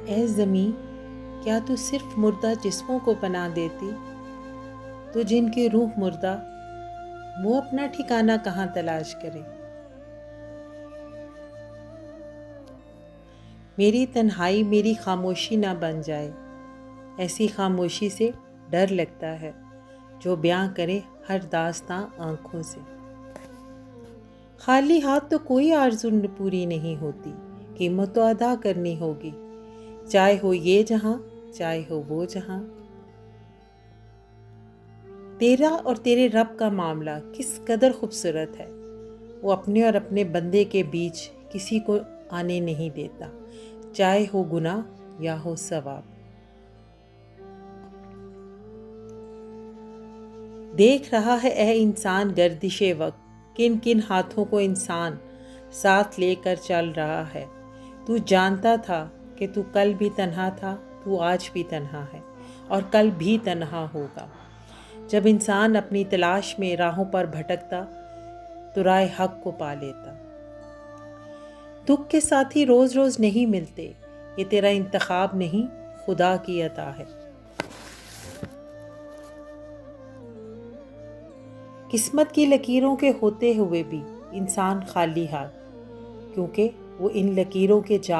اے زمیں، کیا تو صرف مردہ جسموں کو پناہ دیتی؟ تو جن کی روح مردہ، وہ اپنا ٹھکانہ کہاں تلاش کرے؟ میری تنہائی میری خاموشی نہ بن جائے، ایسی خاموشی سے ڈر لگتا ہے جو بیاں کرے ہر داستاں آنکھوں سے۔ خالی ہاتھ تو کوئی آرزو پوری نہیں ہوتی، قیمت تو ادا کرنی ہوگی، چاہے ہو یہ جہاں چاہے ہو وہ جہاں۔ تیرا اور تیرے رب کا معاملہ کس قدر خوبصورت ہے، وہ اپنے اور اپنے بندے کے بیچ کسی کو آنے نہیں دیتا، چاہے ہو گناہ یا ہو ثواب۔ دیکھ رہا ہے اے انسان گردش وقت، کن کن ہاتھوں کو انسان ساتھ لے کر چل رہا ہے۔ تو جانتا تھا کہ تو کل بھی تنہا تھا، تو آج بھی تنہا ہے اور کل بھی تنہا ہوگا۔ جب انسان اپنی تلاش میں راہوں پر بھٹکتا تو رائے حق کو پا لیتا۔ دکھ کے ساتھی روز روز نہیں ملتے، یہ تیرا انتخاب نہیں، خدا کی عطا ہے۔ قسمت کی لکیروں کے ہوتے ہوئے بھی انسان خالی ہاتھ، کیونکہ وہ ان لکیروں کے جال